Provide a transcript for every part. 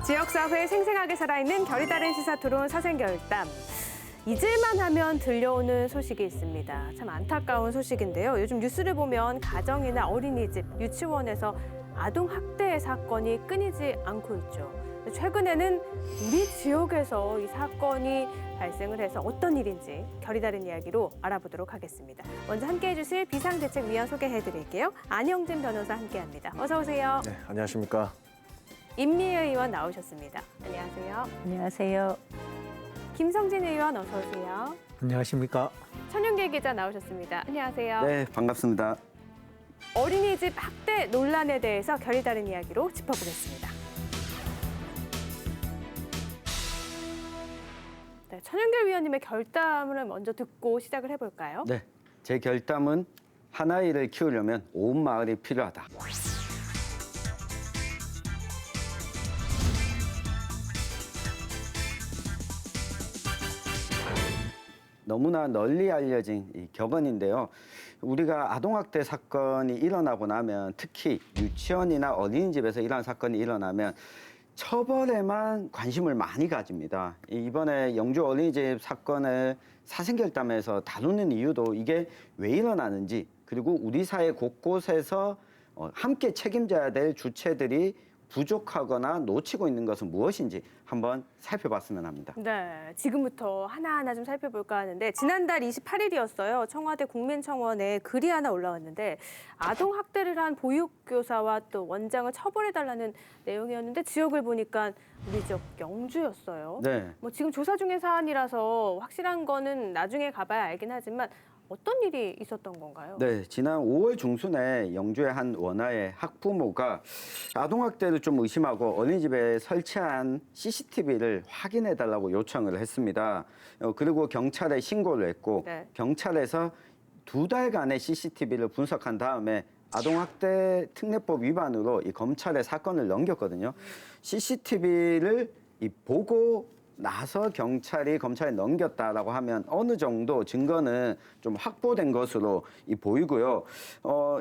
지역사회에 생생하게 살아있는 결이 다른 시사 토론 사생결담. 잊을만 하면 들려오는 소식이 있습니다. 참 안타까운 소식인데요. 요즘 뉴스를 보면 가정이나 어린이집, 유치원에서 아동학대 사건이 끊이지 않고 있죠. 최근에는 우리 지역에서 이 사건이 발생을 해서 어떤 일인지 결이 다른 이야기로 알아보도록 하겠습니다. 먼저 함께해 주실 비상대책위원 소개해드릴게요. 안영진 변호사 함께합니다. 어서 오세요. 네, 안녕하십니까. 임미애 의원 나오셨습니다. 안녕하세요. 안녕하세요. 김성진 의원 어서 오세요. 안녕하십니까. 천윤계 기자 나오셨습니다. 안녕하세요. 네, 반갑습니다. 어린이집 학대 논란에 대해서 결이 다른 이야기로 짚어보겠습니다. 네, 천윤계 위원님의 결담을 먼저 듣고 시작을 해볼까요? 네, 제 결담은 한 아이를 키우려면 온 마을이 필요하다. 너무나 널리 알려진 이 격언인데요. 우리가 아동학대 사건이 일어나고 나면 특히 유치원이나 어린이집에서 이러한 사건이 일어나면 처벌에만 관심을 많이 가집니다. 이번에 영주 어린이집 사건을 사생결담에서 다루는 이유도 이게 왜 일어나는지, 그리고 우리 사회 곳곳에서 함께 책임져야 될 주체들이 부족하거나 놓치고 있는 것은 무엇인지 한번 살펴봤으면 합니다. 네, 지금부터 하나하나 좀 살펴볼까 하는데 지난달 28일이었어요. 청와대 국민청원에 글이 하나 올라왔는데 아동학대를 한 보육교사와 또 원장을 처벌해달라는 내용이었는데 지역을 보니까 우리 지역 영주였어요. 네. 뭐 지금 조사 중인 사안이라서 확실한 거는 나중에 가봐야 알긴 하지만 어떤 일이 있었던 건가요? 네, 지난 5월 중순에 영주의 한 원아의 학부모가 아동학대를 좀 의심하고 어린이집에 설치한 CCTV를 확인해달라고 요청을 했습니다. 그리고 경찰에 신고를 했고 네. 경찰에서 2달간의 CCTV를 분석한 다음에 아동학대 특례법 위반으로 이 검찰에 사건을 넘겼거든요. CCTV를 보고 나서 경찰이 검찰에 넘겼다라고 하면 어느 정도 증거는 좀 확보된 것으로 보이고요.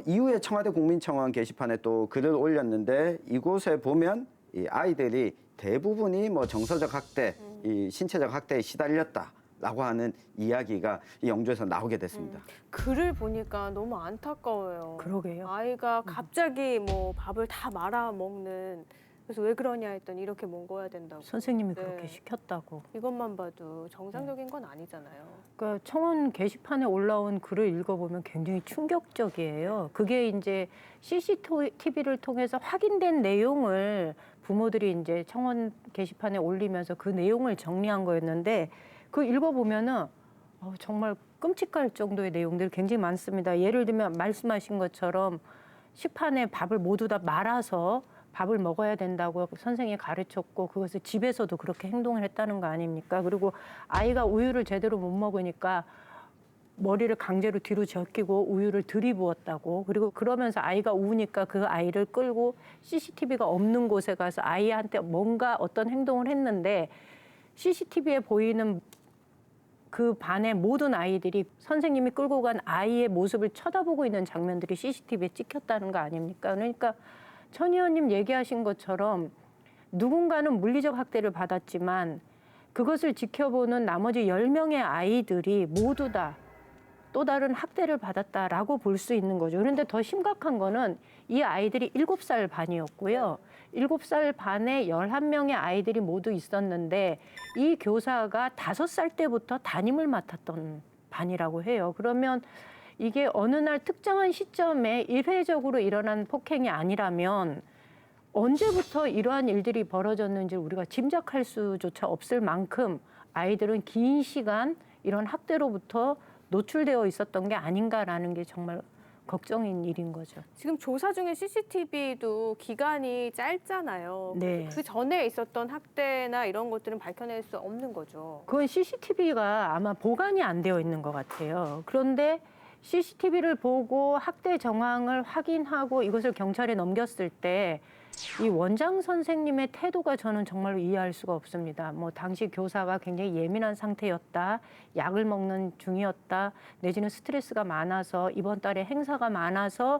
이후에 청와대 국민청원 게시판에 또 글을 올렸는데 이곳에 보면 이 아이들이 대부분이 뭐 정서적 학대, 이 신체적 학대에 시달렸다라고 하는 이야기가 이 영주에서 나오게 됐습니다. 글을 보니까 너무 안타까워요. 그러게요. 아이가 갑자기 뭐 밥을 다 말아 먹는. 그래서 왜 그러냐 했더니 이렇게 먹어야 된다고. 선생님이 네. 그렇게 시켰다고. 이것만 봐도 정상적인 건 아니잖아요. 그러니까 청원 게시판에 올라온 글을 읽어보면 굉장히 충격적이에요. 그게 이제 CCTV를 통해서 확인된 내용을 부모들이 이제 청원 게시판에 올리면서 그 내용을 정리한 거였는데 그 읽어보면은 정말 끔찍할 정도의 내용들이 굉장히 많습니다. 예를 들면 말씀하신 것처럼 식판에 밥을 모두 다 말아서 밥을 먹어야 된다고 선생님이 가르쳤고 그것을 집에서도 그렇게 행동을 했다는 거 아닙니까? 그리고 아이가 우유를 제대로 못 먹으니까 머리를 강제로 뒤로 적히고 우유를 들이부었다고. 그리고 그러면서 아이가 우니까 그 아이를 끌고 CCTV가 없는 곳에 가서 아이한테 뭔가 어떤 행동을 했는데 CCTV에 보이는 그 반의 모든 아이들이 선생님이 끌고 간 아이의 모습을 쳐다보고 있는 장면들이 CCTV에 찍혔다는 거 아닙니까? 그러니까 천 의원님 얘기하신 것처럼 누군가는 물리적 학대를 받았지만 그것을 지켜보는 나머지 10명의 아이들이 모두 다 또 다른 학대를 받았다라고 볼 수 있는 거죠. 그런데 더 심각한 거는 이 아이들이 7살 반이었고요. 7살 반에 11명의 아이들이 모두 있었는데 이 교사가 5살 때부터 담임을 맡았던 반이라고 해요. 그러면 이게 어느 날 특정한 시점에 일회적으로 일어난 폭행이 아니라면 언제부터 이러한 일들이 벌어졌는지 우리가 짐작할 수조차 없을 만큼 아이들은 긴 시간 이런 학대로부터 노출되어 있었던 게 아닌가라는 게 정말 걱정인 일인 거죠. 지금 조사 중에 CCTV도 기간이 짧잖아요. 네. 그 전에 있었던 학대나 이런 것들은 밝혀낼 수 없는 거죠. 그건 CCTV가 아마 보관이 안 되어 있는 것 같아요. 그런데 CCTV를 보고 학대 정황을 확인하고 이것을 경찰에 넘겼을 때 이 원장 선생님의 태도가 저는 정말로 이해할 수가 없습니다. 뭐 당시 교사가 굉장히 예민한 상태였다, 약을 먹는 중이었다, 내지는 스트레스가 많아서 이번 달에 행사가 많아서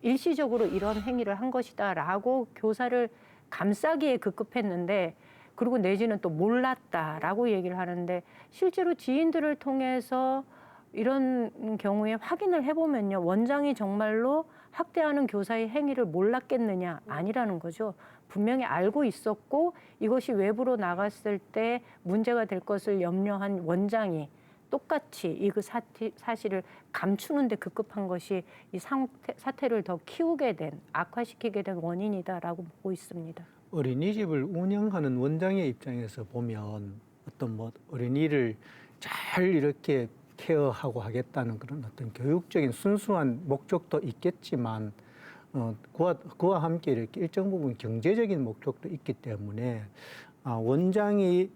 일시적으로 이런 행위를 한 것이다라고 교사를 감싸기에 급급했는데 그리고 내지는 또 몰랐다라고 얘기를 하는데 실제로 지인들을 통해서 이런 경우에 확인을 해보면요. 원장이 정말로 학대하는 교사의 행위를 몰랐겠느냐? 아니라는 거죠. 분명히 알고 있었고 이것이 외부로 나갔을 때 문제가 될 것을 염려한 원장이 똑같이 이 사실을 감추는 데 급급한 것이 이 사태를 더 키우게 된, 악화시키게 된 원인이다라고 보고 있습니다. 어린이집을 운영하는 원장의 입장에서 보면 어떤 뭐 어린이를 잘 이렇게 케어하고 하겠다는 그런 어떤 교육적인 순수한 목적도 있겠지만 그와 함께 이렇게 일정 부분 경제적인 목적도 있기 때문에 원장이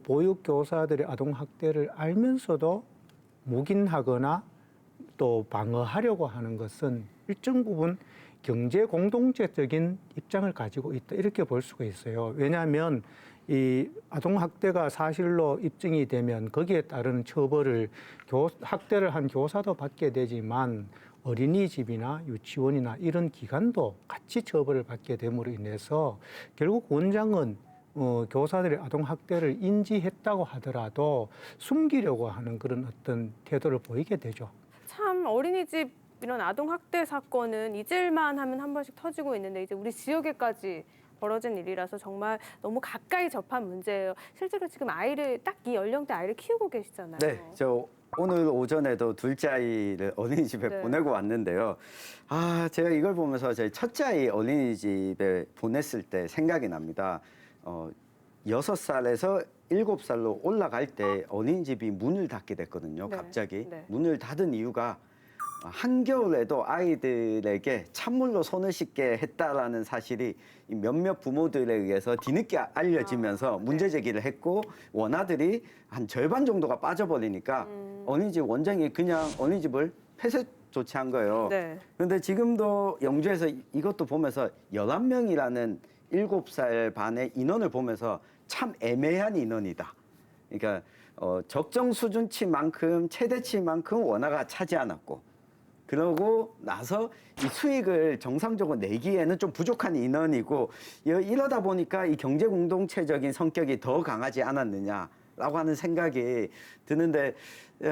보육 교사들의 아동 학대를 알면서도 묵인하거나 또 방어하려고 하는 것은 일정 부분 경제 공동체적인 입장을 가지고 있다 이렇게 볼 수가 있어요. 왜냐하면 이 아동 학대가 사실로 입증이 되면 거기에 따른 처벌을 학대를 한 교사도 받게 되지만 어린이집이나 유치원이나 이런 기관도 같이 처벌을 받게 됨으로 인해서 결국 원장은 교사들의 아동 학대를 인지했다고 하더라도 숨기려고 하는 그런 어떤 태도를 보이게 되죠. 참 어린이집 이런 아동 학대 사건은 잊을만 하면 한 번씩 터지고 있는데 이제 우리 지역에까지 벌어진 일이라서 정말 너무 가까이 접한 문제예요. 실제로 지금 아이를 딱 이 연령대 아이를 키우고 계시잖아요. 네, 저 오늘 오전에도 둘째 아이를 어린이집에 네. 보내고 왔는데요. 제가 이걸 보면서 제 첫째 아이 어린이집에 보냈을 때 생각이 납니다. 6살에서 7살로 올라갈 때 어린이집이 문을 닫게 됐거든요. 네. 갑자기. 네. 문을 닫은 이유가 한겨울에도 아이들에게 찬물로 손을 씻게 했다라는 사실이 몇몇 부모들에 의해서 뒤늦게 알려지면서 문제 제기를 했고 원아들이 한 절반 정도가 빠져버리니까 어린이집 원장이 그냥 어린이집을 폐쇄 조치한 거예요. 네. 그런데 지금도 영주에서 이것도 보면서 11명이라는 7살 반의 인원을 보면서 참 애매한 인원이다. 그러니까 적정 수준치만큼 최대치만큼 원화가 차지 않았고 그러고 나서 이 수익을 정상적으로 내기에는 좀 부족한 인원이고 이러다 보니까 이 경제 공동체적인 성격이 더 강하지 않았느냐라고 하는 생각이 드는데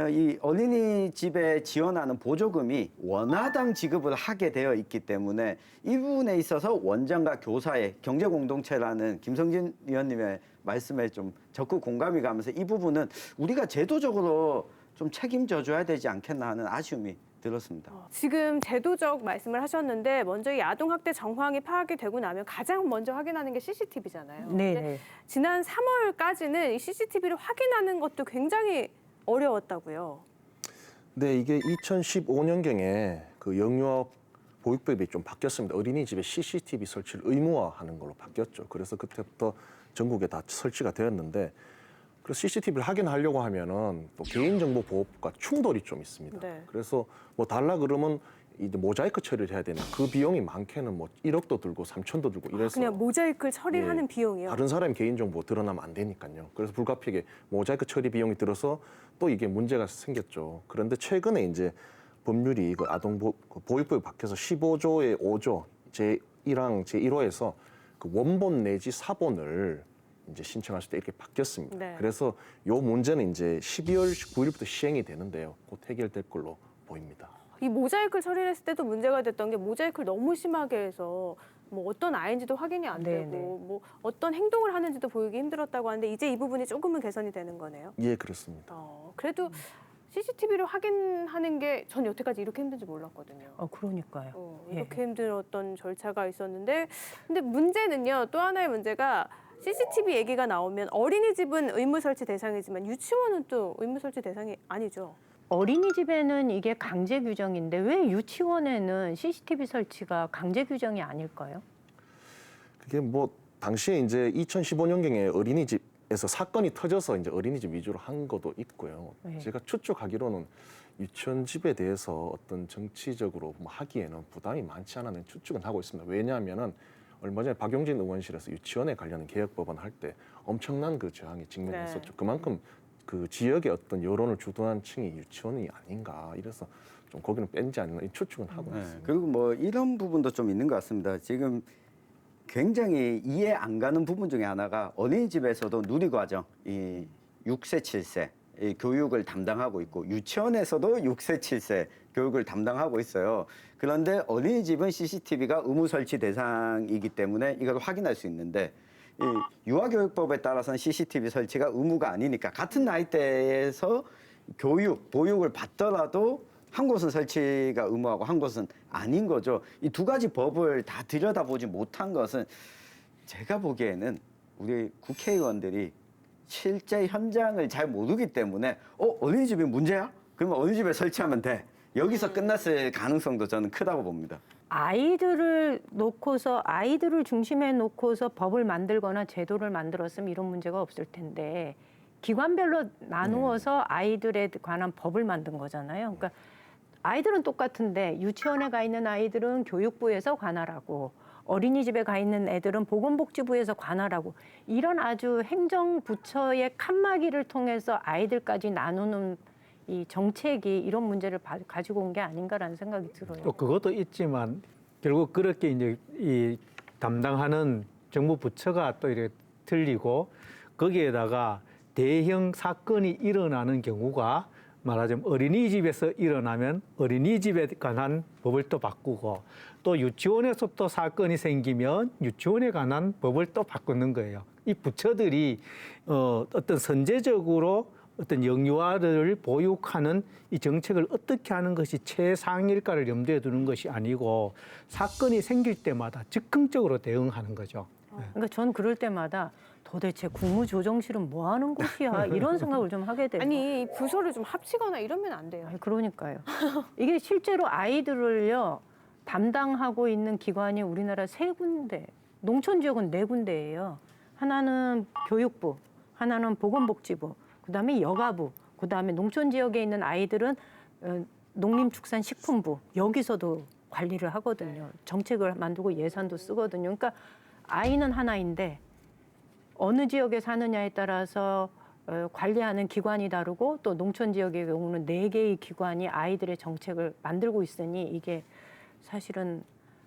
이 어린이집에 지원하는 보조금이 원화당 지급을 하게 되어 있기 때문에 이 부분에 있어서 원장과 교사의 경제 공동체라는 김성진 위원님의 말씀에 좀 적극 공감이 가면서 이 부분은 우리가 제도적으로 좀 책임져 줘야 되지 않겠나 하는 아쉬움이 들었습니다. 지금 제도적 말씀을 하셨는데 먼저 이 아동학대 정황이 파악이 되고 나면 가장 먼저 확인하는 게 CCTV잖아요. 네. 지난 3월까지는 이 CCTV를 확인하는 것도 굉장히 어려웠다고요. 네, 이게 2015년경에 그 영유아 보육법이 좀 바뀌었습니다. 어린이집에 CCTV 설치를 의무화하는 걸로 바뀌었죠. 그래서 그때부터 전국에 다 설치가 되었는데 그래서 CCTV를 확인하려고 하면은 또 개인정보보호법과 충돌이 좀 있습니다. 네. 그래서 뭐 달라 그러면 이제 모자이크 처리를 해야 되는 그 비용이 많게는 뭐 1억도 들고 3천도 들고 이래서 그냥 모자이크를 처리하는 예, 비용이요. 다른 사람의 개인정보 드러나면 안 되니까요. 그래서 불가피하게 모자이크 처리 비용이 들어서 또 이게 문제가 생겼죠. 그런데 최근에 이제 법률이 그 보육법이 바뀌어서 15조의 5조 제1항 제1호에서 그 원본 내지 사본을 이제 신청할 수 있게 이렇게 바뀌었습니다. 네. 그래서 요 문제는 이제 12월 9일부터 시행이 되는데요. 곧 해결될 걸로 보입니다. 이 모자이크를 처리했을 때도 문제가 됐던 게 모자이크를 너무 심하게 해서 뭐 어떤 아이인지도 확인이 안 되고 네. 뭐 어떤 행동을 하는지도 보이기 힘들었다고 하는데 이제 이 부분이 조금은 개선이 되는 거네요. 예, 그렇습니다. 그래도 CCTV를 확인하는 게 전 여태까지 이렇게 힘든지 몰랐거든요. 그러니까요. 이렇게 힘든 어떤 절차가 있었는데 근데 문제는요. 또 하나의 문제가 CCTV 얘기가 나오면 어린이집은 의무 설치 대상이지만 유치원은 또 의무 설치 대상이 아니죠. 어린이집에는 이게 강제 규정인데 왜 유치원에는 CCTV 설치가 강제 규정이 아닐까요? 그게 뭐 당시에 이제 2015년경에 어린이집에서 사건이 터져서 이제 어린이집 위주로 한 것도 있고요. 네. 제가 추측하기로는 유치원집에 대해서 어떤 정치적으로 뭐 하기에는 부담이 많지 않은 추측은 하고 있습니다. 왜냐하면은 얼마 전에 박용진 의원실에서 유치원에 관련된 개혁법안 할 때 엄청난 그 저항에 직면했었죠. 네. 그만큼 그 지역의 어떤 여론을 주도한 층이 유치원이 아닌가 이래서 좀 거기는 뺀지 않나 이 추측은 하고 네, 있습니다. 그리고 뭐 이런 부분도 좀 있는 것 같습니다. 지금 굉장히 이해 안 가는 부분 중에 하나가 어린이집에서도 누리과정 이 6세, 7세 이 교육을 담당하고 있고 유치원에서도 6세, 7세 교육을 담당하고 있어요. 그런데 어린이집은 CCTV가 의무 설치 대상이기 때문에 이걸 확인할 수 있는데 이 유아교육법에 따라서는 CCTV 설치가 의무가 아니니까 같은 나이대에서 보육을 받더라도 한 곳은 설치가 의무하고 한 곳은 아닌 거죠. 이 두 가지 법을 다 들여다보지 못한 것은 제가 보기에는 우리 국회의원들이 실제 현장을 잘 모르기 때문에 어린이집이 문제야? 그러면 어린이집에 설치하면 돼. 여기서 끝났을 가능성도 저는 크다고 봅니다. 아이들을 중심에 놓고서 법을 만들거나 제도를 만들었으면 이런 문제가 없을 텐데 기관별로 나누어서 아이들에 관한 법을 만든 거잖아요. 그러니까 아이들은 똑같은데 유치원에 가 있는 아이들은 교육부에서 관할하고 어린이집에 가 있는 애들은 보건복지부에서 관할하고 이런 아주 행정부처의 칸막이를 통해서 아이들까지 나누는 이 정책이 이런 문제를 가지고 온 게 아닌가라는 생각이 들어요. 또 그것도 있지만 결국 그렇게 이제 이 담당하는 정부 부처가 또 이렇게 틀리고 거기에다가 대형 사건이 일어나는 경우가 말하자면 어린이집에서 일어나면 어린이집에 관한 법을 또 바꾸고 또 유치원에서 또 사건이 생기면 유치원에 관한 법을 또 바꾸는 거예요. 이 부처들이 어떤 선제적으로 어떤 영유아를 보육하는 이 정책을 어떻게 하는 것이 최상일까를 염두에 두는 것이 아니고 사건이 생길 때마다 즉흥적으로 대응하는 거죠. 그러니까 전 그럴 때마다 도대체 국무조정실은 뭐 하는 곳이야 이런 생각을 좀 하게 돼요. 아니 부서를 좀 합치거나 이러면 안 돼요. 아니, 그러니까요. 이게 실제로 아이들을요 담당하고 있는 기관이 우리나라 3군데, 농촌 지역은 4군데예요. 하나는 교육부, 하나는 보건복지부, 그다음에 여가부, 그다음에 농촌 지역에 있는 아이들은 농림축산식품부 여기서도 관리를 하거든요. 정책을 만들고 예산도 쓰거든요. 그러니까 아이는 하나인데 어느 지역에 사느냐에 따라서 관리하는 기관이 다르고 또 농촌 지역의 경우는 4개의 기관이 아이들의 정책을 만들고 있으니 이게 사실은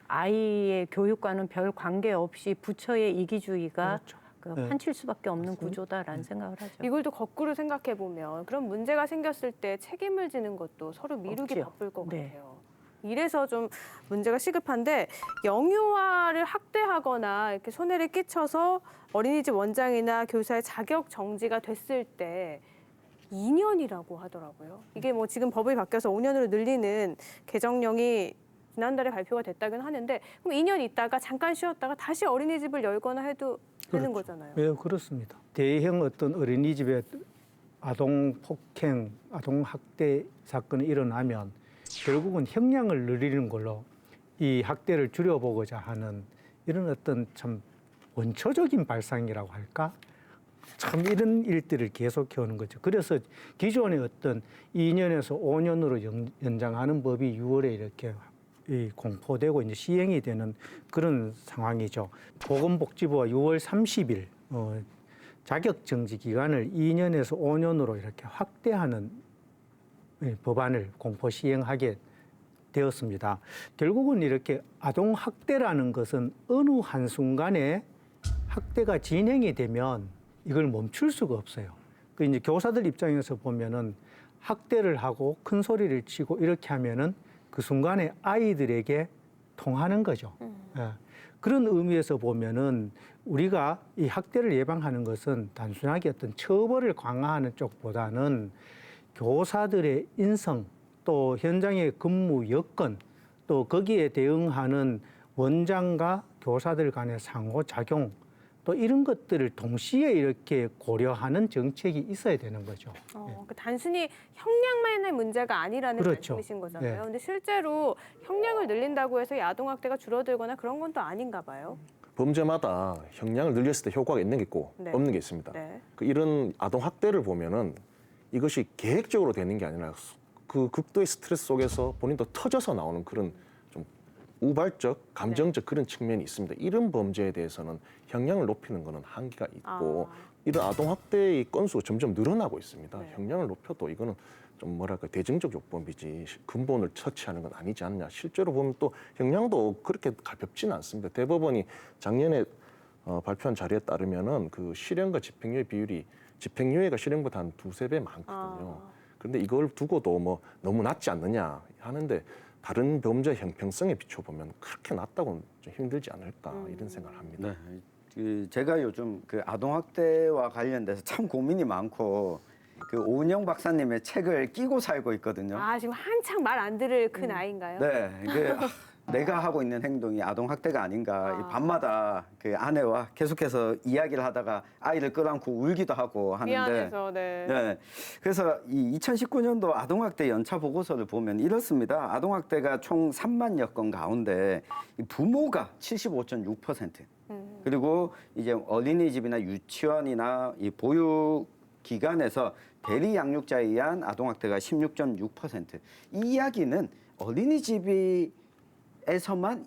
아이의 교육과는 별 관계 없이 부처의 이기주의가 그렇죠. 판칠 수밖에 없는 구조다라는 생각을 하죠. 이걸 또 거꾸로 생각해 보면 그런 문제가 생겼을 때 책임을 지는 것도 서로 미루기 없지요. 바쁠 것 네. 같아요. 이래서 좀 문제가 시급한데 영유아를 학대하거나 이렇게 손해를 끼쳐서 어린이집 원장이나 교사의 자격 정지가 됐을 때 2년이라고 하더라고요. 이게 뭐 지금 법이 바뀌어서 5년으로 늘리는 개정령이 지난달에 발표가 됐다긴 하는데 그럼 2년 있다가 잠깐 쉬었다가 다시 어린이집을 열거나 해도 되는 그렇죠. 거잖아요. 네, 그렇습니다. 대형 어떤 어린이집에 아동 폭행, 아동 학대 사건이 일어나면 결국은 형량을 늘리는 걸로 이 학대를 줄여보고자 하는 이런 어떤 참 원초적인 발상이라고 할까? 참 이런 일들을 계속해오는 거죠. 그래서 기존의 어떤 2년에서 5년으로 연장하는 법이 6월에 이렇게 공포되고 이제 시행이 되는 그런 상황이죠. 보건복지부가 6월 30일 자격정지 기간을 2년에서 5년으로 이렇게 확대하는 법안을 공포 시행하게 되었습니다. 결국은 이렇게 아동 학대라는 것은 어느 한순간에 학대가 진행이 되면 이걸 멈출 수가 없어요. 그 이제 교사들 입장에서 보면은 학대를 하고 큰 소리를 치고 이렇게 하면은 그 순간에 아이들에게 통하는 거죠. 예. 그런 의미에서 보면은 우리가 이 학대를 예방하는 것은 단순하게 어떤 처벌을 강화하는 쪽보다는 교사들의 인성, 또 현장의 근무 여건, 또 거기에 대응하는 원장과 교사들 간의 상호작용, 또 이런 것들을 동시에 이렇게 고려하는 정책이 있어야 되는 거죠. 그러니까 단순히 형량만의 문제가 아니라는 그렇죠. 말씀이신 거잖아요. 네. 근데 실제로 형량을 늘린다고 해서 이 아동학대가 줄어들거나 그런 건 또 아닌가 봐요. 범죄마다 형량을 늘렸을 때 효과가 있는 게 있고 네. 없는 게 있습니다. 네. 이런 아동 학대를 보면은 이것이 계획적으로 되는 게 아니라 그 극도의 스트레스 속에서 본인도 터져서 나오는 그런 좀 우발적, 감정적 그런 측면이 있습니다. 이런 범죄에 대해서는 형량을 높이는 것은 한계가 있고 이런 아동 학대의 건수가 점점 늘어나고 있습니다. 네. 형량을 높여도 이거는 좀 뭐랄까 대증적 요법이지 근본을 처치하는 건 아니지 않냐. 실제로 보면 또 형량도 그렇게 가볍지는 않습니다. 대법원이 작년에 발표한 자료에 따르면은 그 실형과 집행유예 비율이 집행유예가 실형보다 한 2~3배 많거든요. 그런데 이걸 두고도 뭐 너무 낮지 않느냐 하는데 다른 범죄 형평성에 비춰보면 그렇게 낮다고는 좀 힘들지 않을까 이런 생각을 합니다. 네. 제가 요즘 그 아동학대와 관련돼서 참 고민이 많고 그 오은영 박사님의 책을 끼고 살고 있거든요. 아, 지금 한창 말 안 들을 그 나이인가요? 네, 내가 하고 있는 행동이 아동학대가 아닌가. 이 밤마다 그 아내와 계속해서 이야기를 하다가 아이를 끌어안고 울기도 하고 하는데. 미안해서, 네. 네. 그래서 이 2019년도 아동학대 연차 보고서를 보면 이렇습니다. 아동학대가 총 3만여 건 가운데 이 부모가 75.6%. 그리고 이제 어린이집이나 유치원이나 이 보육 기관에서 대리 양육자에 의한 아동학대가 16.6%. 이 이야기는 어린이집에서만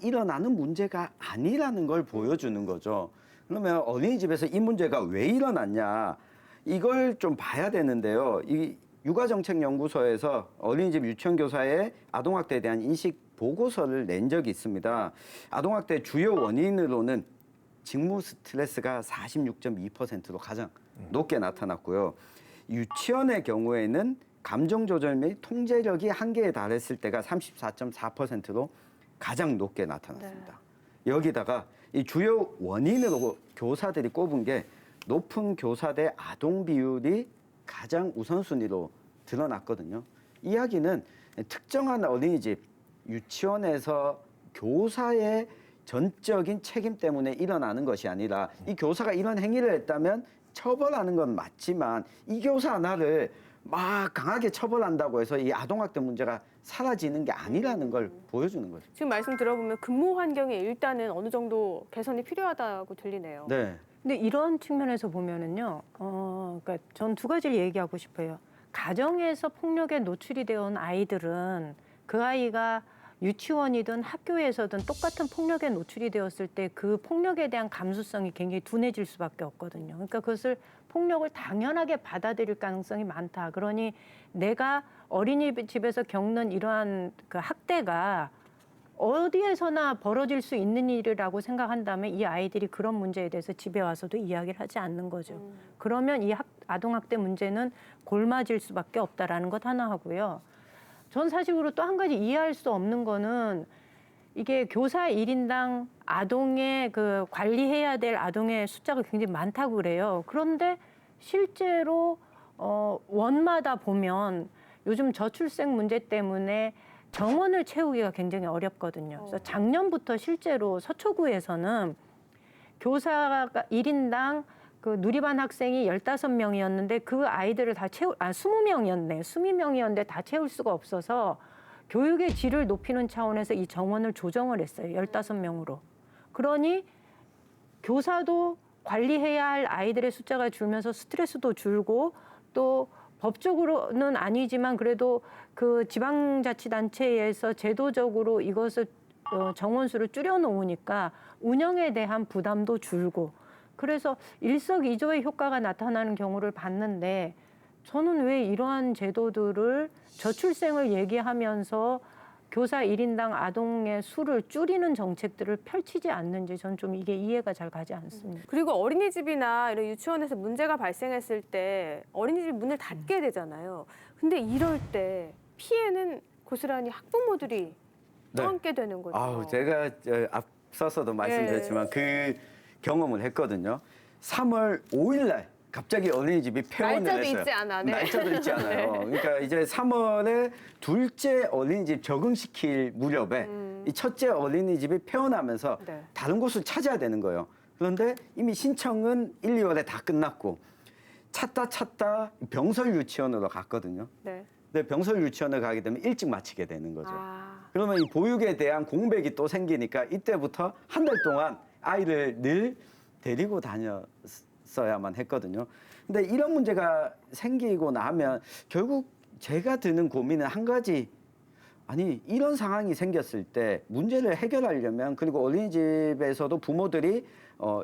일어나는 문제가 아니라는 걸 보여주는 거죠. 그러면 어린이집에서 이 문제가 왜 일어났냐 이걸 좀 봐야 되는데요. 이 육아정책연구소에서 어린이집 유치원 교사의 아동학대에 대한 인식 보고서를 낸 적이 있습니다. 아동학대 주요 원인으로는 직무 스트레스가 46.2%로 가장 높게 나타났고요. 유치원의 경우에는 감정 조절 및 통제력이 한계에 달했을 때가 34.4%로 가장 높게 나타났습니다. 네. 여기다가 이 주요 원인으로 교사들이 꼽은 게 높은 교사 대 아동 비율이 가장 우선순위로 드러났거든요. 이야기는 특정한 어린이집, 유치원에서 교사의 전적인 책임 때문에 일어나는 것이 아니라 이 교사가 이런 행위를 했다면 처벌하는 건 맞지만 이 교사 하나를 막 강하게 처벌한다고 해서 이 아동학대 문제가 사라지는 게 아니라는 걸 보여주는 거죠. 지금 말씀 들어보면 근무 환경이 일단은 어느 정도 개선이 필요하다고 들리네요. 네. 근데 이런 측면에서 보면은요, 그러니까 전 두 가지를 얘기하고 싶어요. 가정에서 폭력에 노출이 되어 온 아이들은 그 아이가 유치원이든 학교에서든 똑같은 폭력에 노출이 되었을 때 그 폭력에 대한 감수성이 굉장히 둔해질 수밖에 없거든요. 그러니까 그것을 폭력을 당연하게 받아들일 가능성이 많다. 그러니 내가 어린이집에서 겪는 이러한 그 학대가 어디에서나 벌어질 수 있는 일이라고 생각한다면 이 아이들이 그런 문제에 대해서 집에 와서도 이야기를 하지 않는 거죠. 그러면 이 아동학대 문제는 골마질 수밖에 없다라는 것 하나 하고요. 전 사실으로 또 한 가지 이해할 수 없는 거는 이게 교사 1인당 아동의 그 관리해야 될 아동의 숫자가 굉장히 많다고 그래요. 그런데 실제로 원마다 보면 요즘 저출생 문제 때문에 정원을 채우기가 굉장히 어렵거든요. 그래서 작년부터 실제로 서초구에서는 교사가 1인당 그 누리반 학생이 15명이었는데 그 아이들을 다 20명이었네. 20명이었는데 다 채울 수가 없어서 교육의 질을 높이는 차원에서 이 정원을 조정을 했어요. 15명으로. 그러니 교사도 관리해야 할 아이들의 숫자가 줄면서 스트레스도 줄고 또 법적으로는 아니지만 그래도 그 지방자치단체에서 제도적으로 이것을 정원수를 줄여놓으니까 운영에 대한 부담도 줄고 그래서 일석이조의 효과가 나타나는 경우를 봤는데 저는 왜 이러한 제도들을 저출생을 얘기하면서 교사 1인당 아동의 수를 줄이는 정책들을 펼치지 않는지 전 좀 이게 이해가 잘 가지 않습니다. 그리고 어린이집이나 이런 유치원에서 문제가 발생했을 때 어린이집 문을 닫게 되잖아요. 근데 이럴 때 피해는 고스란히 학부모들이 네. 떠안게 되는 거죠. 아우, 제가 앞서서도 말씀드렸지만 그 경험을 했거든요. 3월 5일 날 갑자기 어린이집이 폐원을 날짜도 했어요. 있지 않아. 네. 날짜도 있지 않아요. 그러니까 이제 3월에 둘째 어린이집 적응시킬 무렵에 이 첫째 어린이집이 폐원하면서 네. 다른 곳을 찾아야 되는 거예요. 그런데 이미 신청은 1, 2월에 다 끝났고 찾다 병설 유치원으로 갔거든요. 네. 근데 병설 유치원을 가게 되면 일찍 마치게 되는 거죠. 아. 그러면 이 보육에 대한 공백이 또 생기니까 이때부터 한 달 동안 아이를 늘 데리고 다녔어야만 했거든요. 근데 이런 문제가 생기고 나면 결국 제가 드는 고민은 한 가지. 아니, 이런 상황이 생겼을 때 문제를 해결하려면 그리고 어린이집에서도 부모들이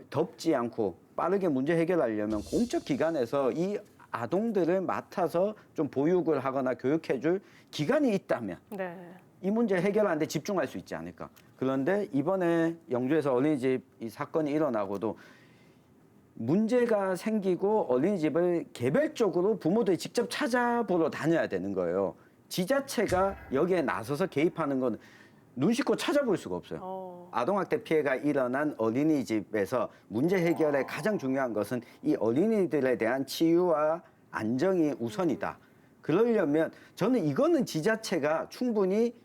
덥지 않고 빠르게 문제 해결하려면 공적 기관에서 이 아동들을 맡아서 좀 보육을 하거나 교육해줄 기관이 있다면 네. 이 문제 해결하는데 집중할 수 있지 않을까. 그런데 이번에 영주에서 어린이집 이 사건이 일어나고도 문제가 생기고 어린이집을 개별적으로 부모들이 직접 찾아보러 다녀야 되는 거예요. 지자체가 여기에 나서서 개입하는 건 눈 씻고 찾아볼 수가 없어요. 아동학대 피해가 일어난 어린이집에서 문제 해결에 가장 중요한 것은 이 어린이들에 대한 치유와 안정이 우선이다. 그러려면 저는 이거는 지자체가 충분히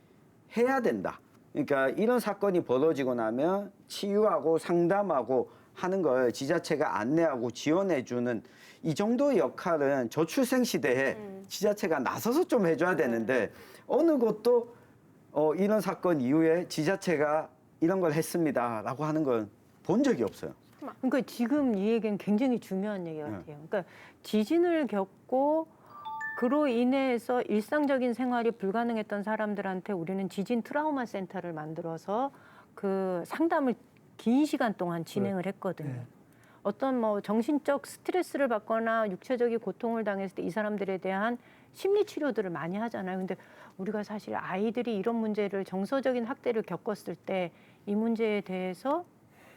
해야 된다. 그러니까 이런 사건이 벌어지고 나면 치유하고 상담하고 하는 걸 지자체가 안내하고 지원해주는 이 정도의 역할은 저출생 시대에 지자체가 나서서 좀 해줘야 되는데 어느 곳도 이런 사건 이후에 지자체가 이런 걸 했습니다라고 하는 건 본 적이 없어요. 그러니까 지금 이 얘기는 굉장히 중요한 얘기 같아요. 그러니까 지진을 겪고 그로 인해서 일상적인 생활이 불가능했던 사람들한테 우리는 지진 트라우마 센터를 만들어서 그 상담을 긴 시간 동안 진행을 했거든요. 네. 어떤 뭐 정신적 스트레스를 받거나 육체적인 고통을 당했을 때 이 사람들에 대한 심리 치료들을 많이 하잖아요. 근데 우리가 사실 아이들이 이런 문제를 정서적인 학대를 겪었을 때 이 문제에 대해서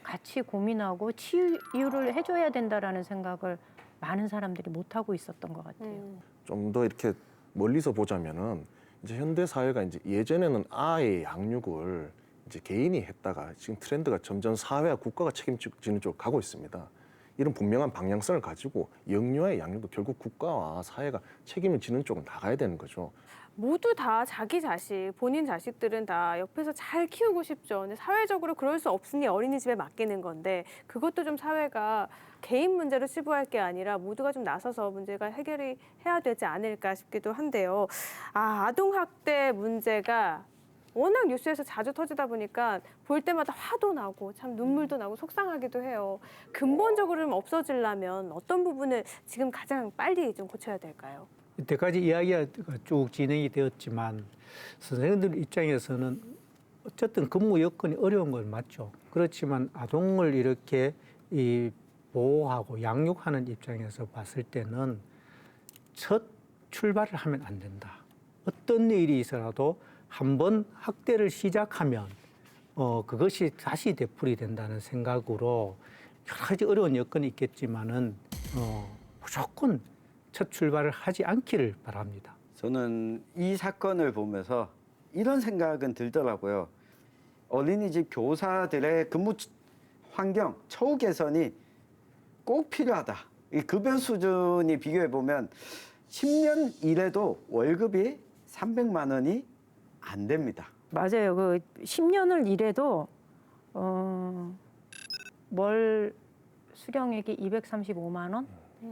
같이 고민하고 치유를 해줘야 된다라는 생각을 많은 사람들이 못 하고 있었던 것 같아요. 좀 더 이렇게 멀리서 보자면은 이제 현대 사회가 이제 예전에는 아이의 양육을 이제 개인이 했다가 지금 트렌드가 점점 사회와 국가가 책임지는 쪽으로 가고 있습니다. 이런 분명한 방향성을 가지고 영유아의 양육도 결국 국가와 사회가 책임을 지는 쪽으로 나가야 되는 거죠. 모두 다 자기 자식, 본인 자식들은 다 옆에서 잘 키우고 싶죠. 근데 사회적으로 그럴 수 없으니 어린이집에 맡기는 건데 그것도 좀 사회가 개인 문제로 치부할 게 아니라 모두가 좀 나서서 문제가 해결이 해야 되지 않을까 싶기도 한데요. 아동학대 문제가 워낙 뉴스에서 자주 터지다 보니까 볼 때마다 화도 나고 참 눈물도 나고 속상하기도 해요. 근본적으로 좀 없어지려면 어떤 부분을 지금 가장 빨리 좀 고쳐야 될까요? 이때까지 이야기가 쭉 진행이 되었지만 선생님들 입장에서는 어쨌든 근무 여건이 어려운 건 맞죠. 그렇지만 아동을 이렇게 보호하고 양육하는 입장에서 봤을 때는 첫 출발을 하면 안 된다. 어떤 일이 있어라도 한번 학대를 시작하면 그것이 다시 되풀이 된다는 생각으로 여러 가지 어려운 여건이 있겠지만은 무조건 첫 출발을 하지 않기를 바랍니다. 저는 이 사건을 보면서 이런 생각은 들더라고요. 어린이집 교사들의 근무 환경, 처우 개선이 꼭 필요하다. 이 급여 수준이 비교해 보면 10년 일해도 월급이 300만 원이 안 됩니다. 맞아요. 그 10년을 일해도 월 수령액이 235만 원,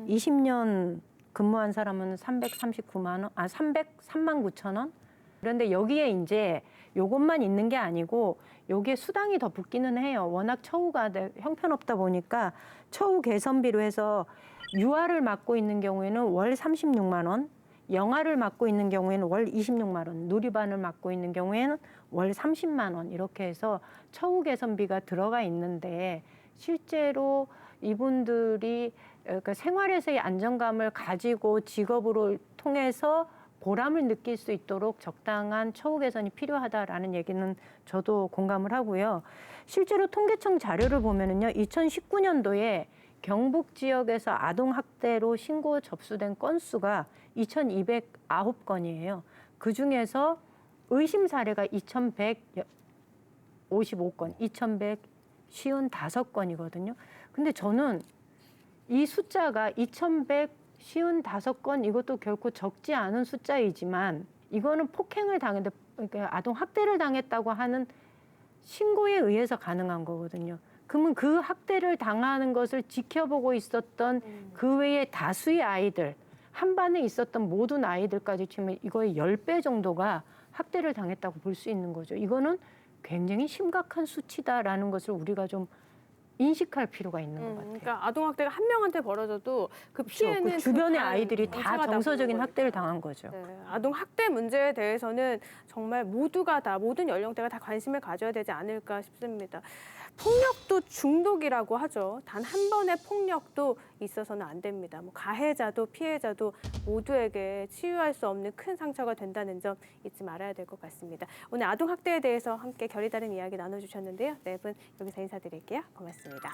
20년 근무한 사람은 339만 원, 303만 9천 원. 그런데 여기에 이제 요것만 있는 게 아니고 여기에 수당이 더 붙기는 해요. 워낙 처우가 형편없다 보니까 처우 개선비로 해서 유아를 맡고 있는 경우에는 월 36만 원, 영아를 맡고 있는 경우에는 월 26만 원, 누리반을 맡고 있는 경우에는 월 30만 원 이렇게 해서 처우 개선비가 들어가 있는데 실제로 이분들이 그러니까 생활에서의 안정감을 가지고 직업으로 통해서 보람을 느낄 수 있도록 적당한 처우 개선이 필요하다라는 얘기는 저도 공감을 하고요. 실제로 통계청 자료를 보면은요, 2019년도에 경북 지역에서 아동 학대로 신고 접수된 건수가 2,209건이에요. 그 중에서 의심 사례가 2,155건, 2,155건이거든요. 근데 저는 이 숫자가 2,155건 이것도 결코 적지 않은 숫자이지만 이거는 폭행을 당했다, 그러니까 아동 학대를 당했다고 하는 신고에 의해서 가능한 거거든요. 그러면 그 학대를 당하는 것을 지켜보고 있었던 그 외의 다수의 아이들, 한 반에 있었던 모든 아이들까지 치면 이거의 10배 정도가 학대를 당했다고 볼 수 있는 거죠. 이거는 굉장히 심각한 수치다라는 것을 우리가 좀 인식할 필요가 있는 것 같아요. 그러니까 아동학대가 한 명한테 벌어져도 그 피해는 그 주변의 다 아이들이 다 전체가 다 정서적인 보는 학대를 거니까. 당한 거죠. 네, 아동학대 문제에 대해서는 정말 모두가 다 모든 연령대가 다 관심을 가져야 되지 않을까 싶습니다. 폭력도 중독이라고 하죠. 단 한 번의 폭력도 있어서는 안 됩니다. 뭐 가해자도 피해자도 모두에게 치유할 수 없는 큰 상처가 된다는 점 잊지 말아야 될 것 같습니다. 오늘 아동학대에 대해서 함께 결이 다른 이야기 나눠주셨는데요. 네 분 여기서 인사드릴게요. 고맙습니다.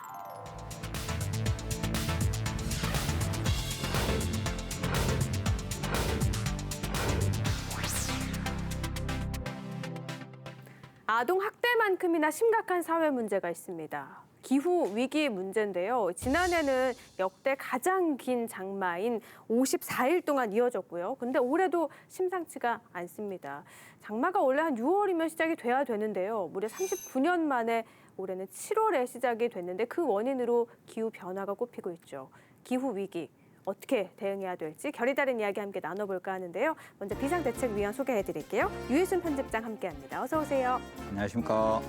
아동 학대만큼이나 심각한 사회 문제가 있습니다. 기후 위기 문제인데요. 지난해는 역대 가장 긴 장마인 54일 동안 이어졌고요. 근데 올해도 심상치가 않습니다. 장마가 원래 한 6월이면 시작이 돼야 되는데요. 무려 39년 만에 올해는 7월에 시작이 됐는데 그 원인으로 기후 변화가 꼽히고 있죠. 기후 위기. 어떻게 대응해야 될지 결이 다른 이야기 함께 나눠볼까 하는데요. 먼저 비상대책위원 소개해드릴게요. 유희순 편집장 함께합니다. 어서 오세요. 안녕하십니까.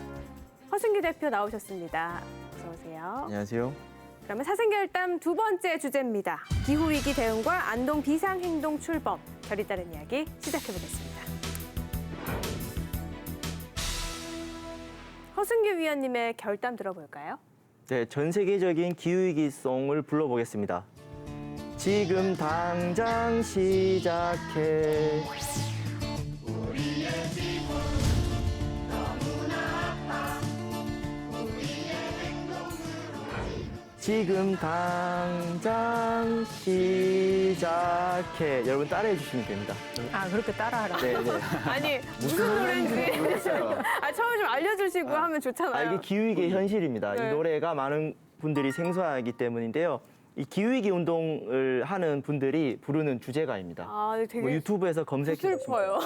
허승기 대표 나오셨습니다. 어서 오세요. 안녕하세요. 그러면 사생결담 두 번째 주제입니다. 기후위기 대응과 안동 비상행동 출범. 결이 다른 이야기 시작해보겠습니다. 허승기 위원님의 결담 들어볼까요? 네, 전 세계적인 기후위기송을 불러보겠습니다. 지금 당장 시작해. 지금 당장 시작해. 여러분 따라해 주시면 됩니다. 아, 그렇게 따라하라. 네, 네. 아니 무슨 노래인지 모르겠어요. 처음에 좀 알려주시고 하면 좋잖아요. 이게 기후위기의 현실입니다. 네. 이 노래가 많은 분들이 생소하기 때문인데요. 이 기후위기 운동을 하는 분들이 부르는 주제가입니다. 아, 되게 뭐 유튜브에서 검색해 슬퍼요.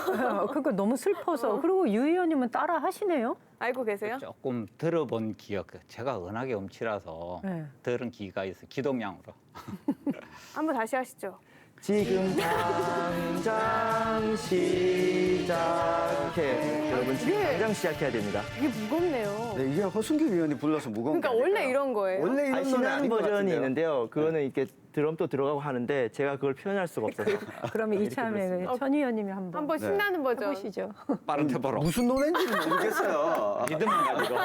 그거 너무 슬퍼서. 그리고 유 의원님은 따라 하시네요. 알고 계세요? 조금 들어본 기억, 제가 워낙에 음치라서 네. 들은 기가 있어 기동량으로. 한번 다시 하시죠. 지금 당장 시작해. 여러분 지금 네. 당장 시작해야 됩니다. 이게 무겁네요. 네, 이게 허순기 위원이 불러서 무거운 그러니까 거 원래 아닐까요? 이런 거예요. 원래 이런 노래 신나는 아닌 것 버전이 같은데요? 있는데요. 그거는 이렇게 드럼도 들어가고 하는데 제가 그걸 표현할 수가 없어서. 그러면 이참에 천 의원님이 한번 한번 신나는 버전. 해보시죠. 빠른 템포로. 무슨 노래인지는 모르겠어요. 리듬만 가지고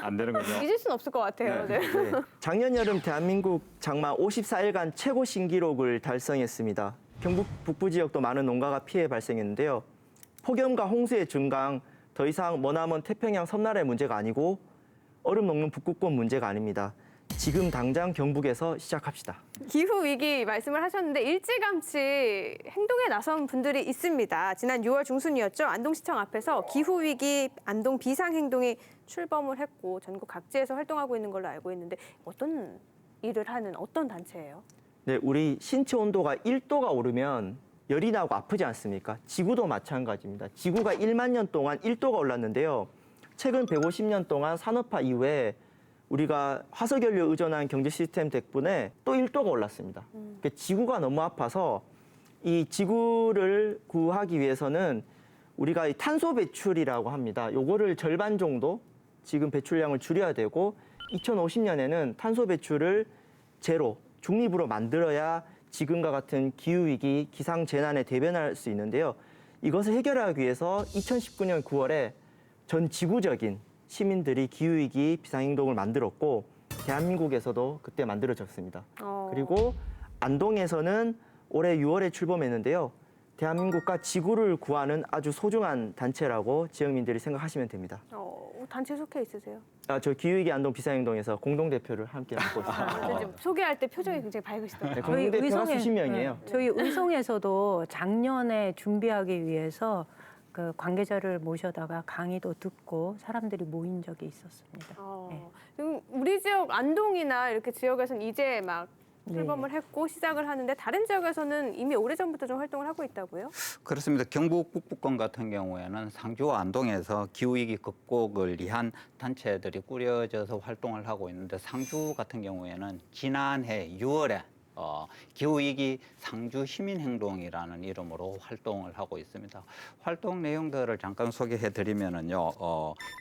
안 되는 거죠. 잊을 수는 없을 것 같아요. 네. 네. 작년 여름 대한민국 장마 54일간 최고 신기록을 달성했습니다. 경북 북부 지역도 많은 농가가 피해 발생했는데요. 폭염과 홍수의 증강, 더 이상 머나먼 태평양 섬나라의 문제가 아니고 얼음 녹는 북극권 문제가 아닙니다. 지금 당장 경북에서 시작합시다. 기후 위기 말씀을 하셨는데 일찌감치 행동에 나선 분들이 있습니다. 지난 6월 중순이었죠. 안동시청 앞에서 기후 위기 안동 비상행동이 출범을 했고 전국 각지에서 활동하고 있는 걸로 알고 있는데 어떤 일을 하는 어떤 단체예요? 네, 우리 신체 온도가 1도가 오르면 열이 나고 아프지 않습니까? 지구도 마찬가지입니다. 지구가 1만 년 동안 1도가 올랐는데요. 최근 150년 동안 산업화 이후에 우리가 화석연료 의존한 경제 시스템 덕분에 또 1도가 올랐습니다. 그러니까 지구가 너무 아파서 이 지구를 구하기 위해서는 우리가 이 탄소 배출이라고 합니다. 요거를 절반 정도 지금 배출량을 줄여야 되고 2050년에는 탄소 배출을 제로, 중립으로 만들어야 지금과 같은 기후위기, 기상재난에 대변할 수 있는데요. 이것을 해결하기 위해서 2019년 9월에 전 지구적인 시민들이 기후위기 비상행동을 만들었고 대한민국에서도 그때 만들어졌습니다. 그리고 안동에서는 올해 6월에 출범했는데요. 대한민국과 지구를 구하는 아주 소중한 단체라고 지역민들이 생각하시면 됩니다. 단체 속해 있으세요? 저 기후위기 안동 비상행동에서 공동대표를 함께 맡고 있습니다. 지금 소개할 때 표정이 굉장히 밝으시더라고요. 네, 공동대표가 수십 명이에요. 저희 의성에서도 작년에 준비하기 위해서 그 관계자를 모셔다가 강의도 듣고 사람들이 모인 적이 있었습니다. 네. 지금 우리 지역 안동이나 이렇게 지역에서는 이제 막 출범을 했고 시작을 하는데 다른 지역에서는 이미 오래전부터 좀 활동을 하고 있다고요? 그렇습니다. 경북 북부권 같은 경우에는 상주와 안동에서 기후위기 극복을 위한 단체들이 꾸려져서 활동을 하고 있는데 상주 같은 경우에는 지난해 6월에 기후위기 상주 시민행동이라는 이름으로 활동을 하고 있습니다. 활동 내용들을 잠깐 소개해드리면은요,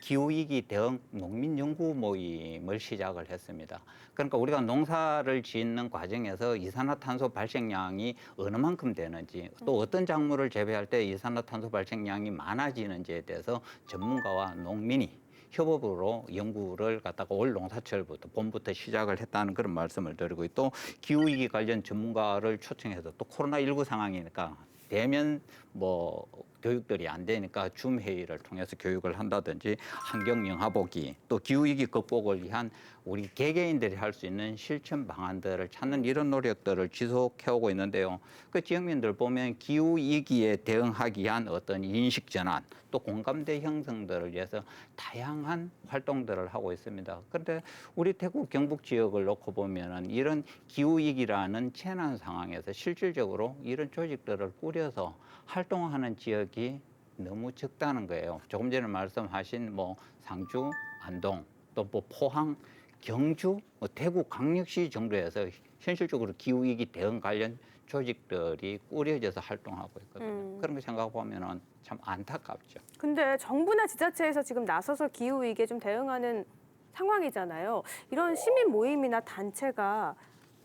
기후위기 대응 농민연구 모임을 시작을 했습니다. 그러니까 우리가 농사를 짓는 과정에서 이산화탄소 발생량이 어느 만큼 되는지, 또 어떤 작물을 재배할 때 이산화탄소 발생량이 많아지는지에 대해서 전문가와 농민이 협업으로 연구를 갖다가 올 농사철부터 봄부터 시작을 했다는 그런 말씀을 드리고 또 기후위기 관련 전문가를 초청해서 또 코로나19 상황이니까 대면 뭐 교육들이 안 되니까 줌 회의를 통해서 교육을 한다든지 환경 영하 보기 또 기후위기 극복을 위한 우리 개개인들이 할 수 있는 실천 방안들을 찾는 이런 노력들을 지속해오고 있는데요. 그 지역민들 보면 기후위기에 대응하기 위한 어떤 인식 전환 또 공감대 형성들을 위해서 다양한 활동들을 하고 있습니다. 그런데 우리 대구 경북 지역을 놓고 보면은 이런 기후위기라는 재난 상황에서 실질적으로 이런 조직들을 꾸려서 활동하는 지역이 너무 적다는 거예요. 조금 전에 말씀하신 뭐 상주, 안동, 또 뭐 포항, 경주, 뭐 대구 광역시 정도에서 현실적으로 기후위기 대응 관련 조직들이 꾸려져서 활동하고 있거든요. 그런 거 생각해 보면은 참 안타깝죠. 근데 정부나 지자체에서 지금 나서서 기후 위기에 좀 대응하는 상황이잖아요. 이런 시민 모임이나 단체가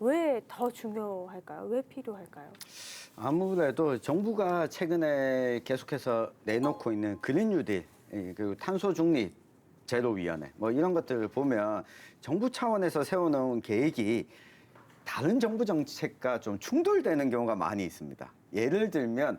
왜 더 중요할까요? 왜 필요할까요? 아무래도 정부가 최근에 계속해서 내놓고 있는 그린 뉴딜 그리고 탄소 중립 제로위원회 뭐 이런 것들을 보면 정부 차원에서 세워놓은 계획이 다른 정부 정책과 좀 충돌되는 경우가 많이 있습니다. 예를 들면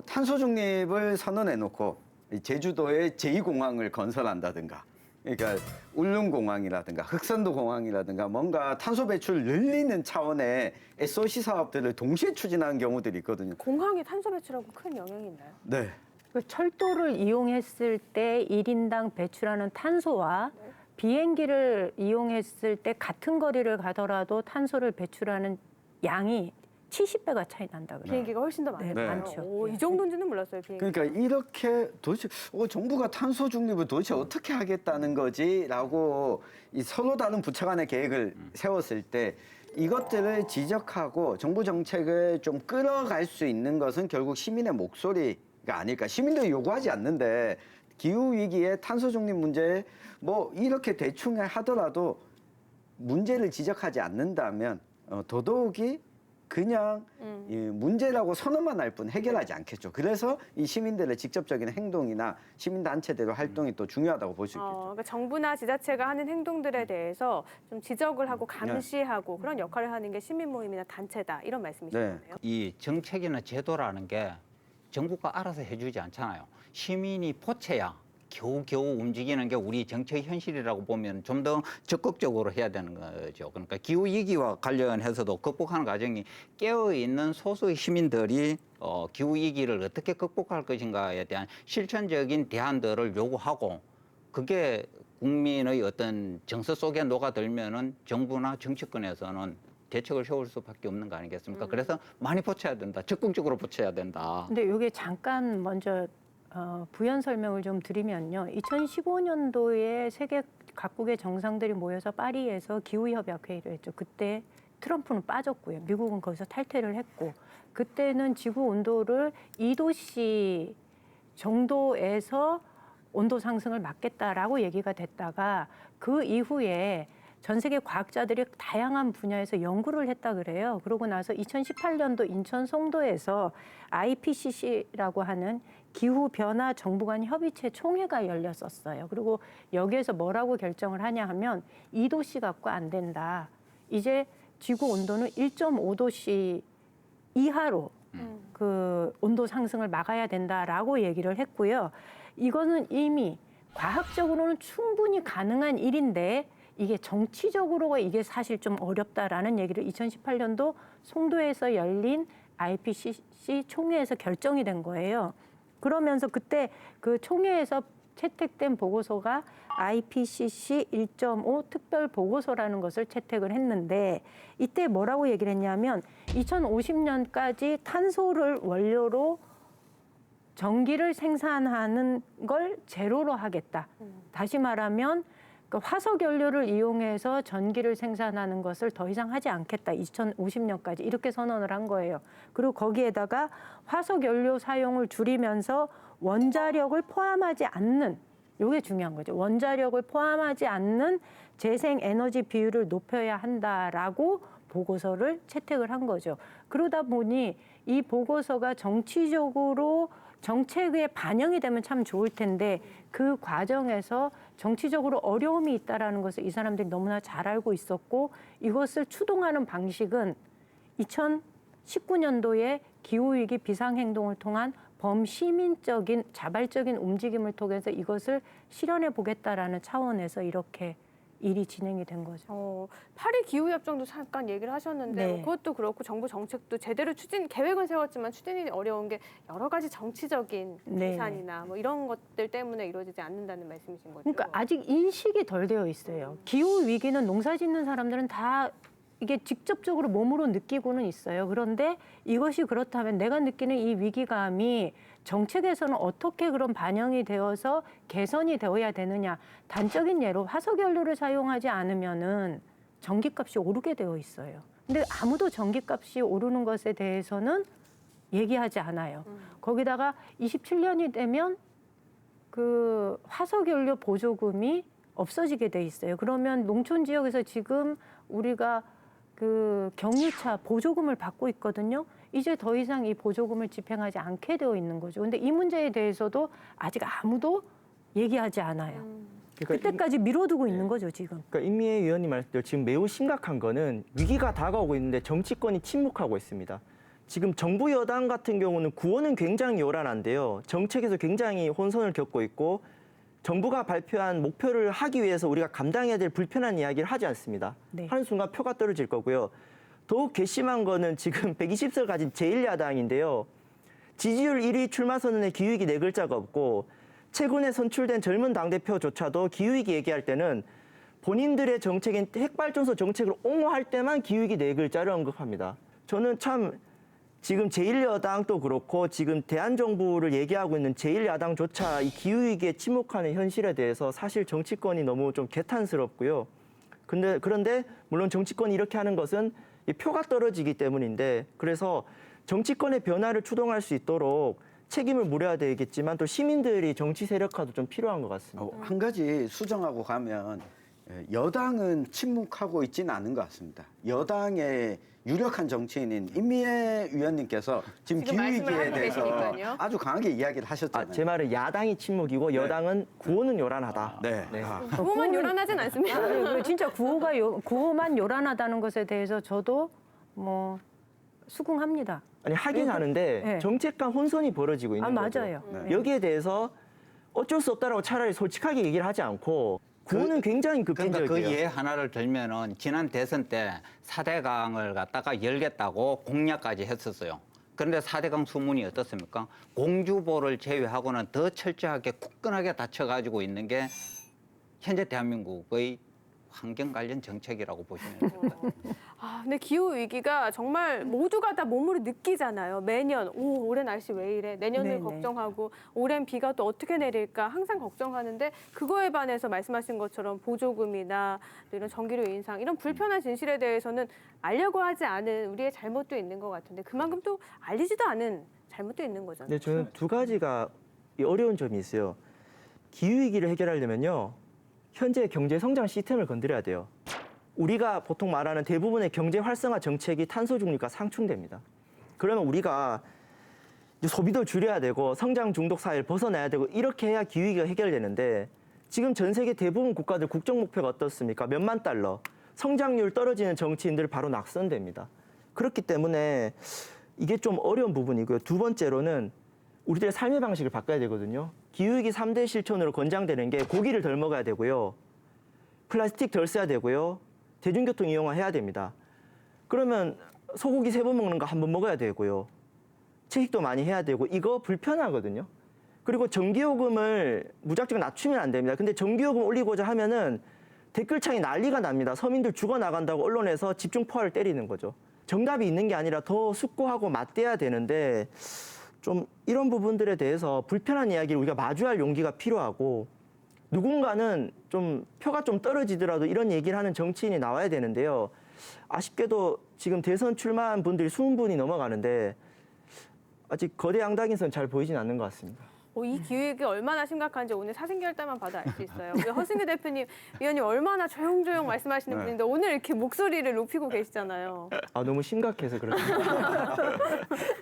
탄소 중립을 선언해놓고 제주도에 제2공항을 건설한다든가, 그러니까 울릉공항이라든가 흑산도공항이라든가 뭔가 탄소 배출을 늘리는 차원의 SOC 사업들을 동시에 추진하는 경우들이 있거든요. 공항이 탄소 배출하고 큰 영향이 있나요? 네. 그 철도를 이용했을 때 1인당 배출하는 탄소와 비행기를 이용했을 때 같은 거리를 가더라도 탄소를 배출하는 양이 70배가 차이 난다 그래요. 비행기가 훨씬 더 많아요. 네, 많죠. 오, 이 정도인지는 몰랐어요, 비행기. 그러니까 이렇게 도대체 정부가 탄소 중립을 도대체 어떻게 하겠다는 거지라고 이 서로 다른 부처 간의 계획을 세웠을 때 이것들을 지적하고 정부 정책을 좀 끌어갈 수 있는 것은 결국 시민의 목소리가 아닐까. 시민들이 요구하지 않는데 기후 위기에 탄소 중립 문제 뭐 이렇게 대충 하더라도 문제를 지적하지 않는다면 더더욱이 그냥 이 문제라고 선언만 할 뿐 해결하지 않겠죠. 그래서 이 시민들의 직접적인 행동이나 시민단체들의 활동이 또 중요하다고 볼 수 있겠죠. 그러니까 정부나 지자체가 하는 행동들에 대해서 좀 지적을 하고 감시하고 그런 역할을 하는 게 시민 모임이나 단체다 이런 말씀이신 네. 거네요. 이 정책이나 제도라는 게 정부가 알아서 해주지 않잖아요. 시민이 보채야 겨우겨우 움직이는 게 우리 정책 현실이라고 보면 좀 더 적극적으로 해야 되는 거죠. 그러니까 기후 위기와 관련해서도 극복하는 과정이 깨어있는 소수의 시민들이 기후 위기를 어떻게 극복할 것인가에 대한 실천적인 대안들을 요구하고 그게 국민의 어떤 정서 속에 녹아들면은 정부나 정치권에서는 대책을 세울 수밖에 없는 거 아니겠습니까? 그래서 많이 보채야 된다. 적극적으로 보채야 된다. 근데 이게 잠깐 먼저 부연 설명을 좀 드리면요. 2015년도에 세계 각국의 정상들이 모여서 파리에서 기후협약회의를 했죠. 그때 트럼프는 빠졌고요. 미국은 거기서 탈퇴를 했고 그때는 지구 온도를 2도씨 정도에서 온도 상승을 막겠다라고 얘기가 됐다가 그 이후에 전 세계 과학자들이 다양한 분야에서 연구를 했다 그래요. 그러고 나서 2018년도 인천 송도에서 IPCC라고 하는 기후변화 정부 간 협의체 총회가 열렸었어요. 그리고 여기에서 뭐라고 결정을 하냐 하면 2도씨 갖고 안 된다. 이제 지구 온도는 1.5도씨 이하로 그 온도 상승을 막아야 된다라고 얘기를 했고요. 이거는 이미 과학적으로는 충분히 가능한 일인데 이게 정치적으로가 이게 사실 좀 어렵다라는 얘기를 2018년도 송도에서 열린 IPCC 총회에서 결정이 된 거예요. 그러면서 그때 그 총회에서 채택된 보고서가 IPCC 1.5 특별 보고서라는 것을 채택을 했는데 이때 뭐라고 얘기를 했냐면 2050년까지 탄소를 원료로 전기를 생산하는 걸 제로로 하겠다. 다시 말하면 화석 연료를 이용해서 전기를 생산하는 것을 더 이상 하지 않겠다. 2050년까지 이렇게 선언을 한 거예요. 그리고 거기에다가 화석 연료 사용을 줄이면서 원자력을 포함하지 않는 이게 중요한 거죠. 원자력을 포함하지 않는 재생 에너지 비율을 높여야 한다라고 보고서를 채택을 한 거죠. 그러다 보니 이 보고서가 정치적으로 정책에 반영이 되면 참 좋을 텐데 그 과정에서 정치적으로 어려움이 있다라는 것을 이 사람들이 너무나 잘 알고 있었고 이것을 추동하는 방식은 2019년도에 기후위기 비상행동을 통한 범시민적인 자발적인 움직임을 통해서 이것을 실현해 보겠다라는 차원에서 이렇게 일이 진행이 된 거죠. 파리 기후협정도 잠깐 얘기를 하셨는데 네. 그것도 그렇고 정부 정책도 제대로 계획은 세웠지만 추진이 어려운 게 여러 가지 정치적인 네. 계산이나 뭐 이런 것들 때문에 이루어지지 않는다는 말씀이신 거죠? 그러니까 아직 인식이 덜 되어 있어요. 기후 위기는 농사 짓는 사람들은 다 이게 직접적으로 몸으로 느끼고는 있어요. 그런데 이것이 그렇다면 내가 느끼는 이 위기감이 정책에서는 어떻게 그런 반영이 되어서 개선이 되어야 되느냐. 단적인 예로 화석연료를 사용하지 않으면은 전기값이 오르게 되어 있어요. 근데 아무도 전기값이 오르는 것에 대해서는 얘기하지 않아요. 거기다가 27년이 되면 그 화석연료 보조금이 없어지게 돼 있어요. 그러면 농촌 지역에서 지금 우리가 그 경유차 보조금을 받고 있거든요. 이제 더 이상 이 보조금을 집행하지 않게 되어 있는 거죠. 근데 이 문제에 대해서도 아직 아무도 얘기하지 않아요. 그러니까 그때까지 미뤄두고 있는 거죠, 지금. 그러니까 임미애 위원님 말씀대로 지금 매우 심각한 거는 위기가 다가오고 있는데 정치권이 침묵하고 있습니다. 지금 정부 여당 같은 경우는 구호는 굉장히 요란한데요. 정책에서 굉장히 혼선을 겪고 있고 정부가 발표한 목표를 하기 위해서 우리가 감당해야 될 불편한 이야기를 하지 않습니다. 네. 하는 순간 표가 떨어질 거고요. 더욱 괘씸한 거는 지금 120석 가진 제1야당인데요. 지지율 1위 출마 선언에 기후위기 네 글자가 없고 최근에 선출된 젊은 당대표조차도 기후위기 얘기할 때는 본인들의 정책인 핵발전소 정책을 옹호할 때만 기후위기 네 글자를 언급합니다. 저는 참 지금 제1여당도 그렇고 지금 대한정부를 얘기하고 있는 제1야당조차 이 기후위기에 침묵하는 현실에 대해서 사실 정치권이 너무 좀 개탄스럽고요. 그런데 물론 정치권이 이렇게 하는 것은 이 표가 떨어지기 때문인데 그래서 정치권의 변화를 추동할 수 있도록 책임을 물어야 되겠지만 또 시민들이 정치 세력화도 좀 필요한 것 같습니다. 한 가지 수정하고 가면 여당은 침묵하고 있지는 않은 것 같습니다. 여당의 유력한 정치인인 임미애 위원님께서 지금 말씀을 기후위기에 하고 대해서 계시니까요. 아주 강하게 이야기를 하셨잖아요. 제 말은 야당이 침묵이고 여당은 구호는 요란하다. 네. 네. 구호만 요란하진 않습니다. 진짜 구호만 요란하다는 것에 대해서 저도 뭐 수긍합니다. 아니 하긴 하는데 네. 정책 간 혼선이 벌어지고 있는 거죠. 맞아요. 네. 여기에 대해서 어쩔 수 없다라고 차라리 솔직하게 얘기를 하지 않고 구호는 굉장히 그러니까 급진적이에요. 그 예 하나를 들면은 지난 대선 때 4대강을 갖다가 열겠다고 공약까지 했었어요. 그런데 4대강 수문이 어떻습니까? 공주보를 제외하고는 더 철저하게 굳건하게 닫혀가지고 있는 게 현재 대한민국의 환경 관련 정책이라고 보시면 됩니다. 근데 기후 위기가 정말 모두가 다 몸으로 느끼잖아요. 매년 올해 날씨 왜 이래? 내년을 네네. 걱정하고 올해는 비가 또 어떻게 내릴까 항상 걱정하는데 그거에 반해서 말씀하신 것처럼 보조금이나 또 이런 전기료 인상 이런 불편한 진실에 대해서는 알려고 하지 않은 우리의 잘못도 있는 것 같은데 그만큼 또 알리지도 않은 잘못도 있는 거잖아요. 네, 저는 두 가지가 어려운 점이 있어요. 기후위기를 해결하려면요. 현재 경제 성장 시스템을 건드려야 돼요. 우리가 보통 말하는 대부분의 경제 활성화 정책이 탄소 중립과 상충됩니다. 그러면 우리가 이제 소비도 줄여야 되고 성장 중독 사회를 벗어나야 되고 이렇게 해야 기후위기가 해결되는데 지금 전 세계 대부분 국가들 국정 목표가 어떻습니까? 몇만 달러. 성장률 떨어지는 정치인들 바로 낙선됩니다. 그렇기 때문에 이게 좀 어려운 부분이고요. 두 번째로는 우리들의 삶의 방식을 바꿔야 되거든요. 기후위기 3대 실천으로 권장되는 게 고기를 덜 먹어야 되고요. 플라스틱 덜 써야 되고요. 대중교통 이용해야 됩니다. 그러면 소고기 3번 먹는 거 1번 먹어야 되고요. 채식도 많이 해야 되고 이거 불편하거든요. 그리고 전기요금을 무작정 낮추면 안 됩니다. 근데 전기요금 올리고자 하면은 댓글창이 난리가 납니다. 서민들 죽어나간다고 언론에서 집중포화를 때리는 거죠. 정답이 있는 게 아니라 더 숙고하고 맞대야 되는데 좀 이런 부분들에 대해서 불편한 이야기를 우리가 마주할 용기가 필요하고 누군가는 좀 표가 좀 떨어지더라도 이런 얘기를 하는 정치인이 나와야 되는데요. 아쉽게도 지금 대선 출마한 분들이 20분이 넘어가는데 아직 거대 양당에서는 잘 보이진 않는 것 같습니다. 이 기획이 얼마나 심각한지 오늘 사생결단만 봐도 알 수 있어요. 우리 허승규 대표님, 위원님 얼마나 조용조용 말씀하시는 네. 분인데 오늘 이렇게 목소리를 높이고 계시잖아요. 아, 너무 심각해서 그렇습니다.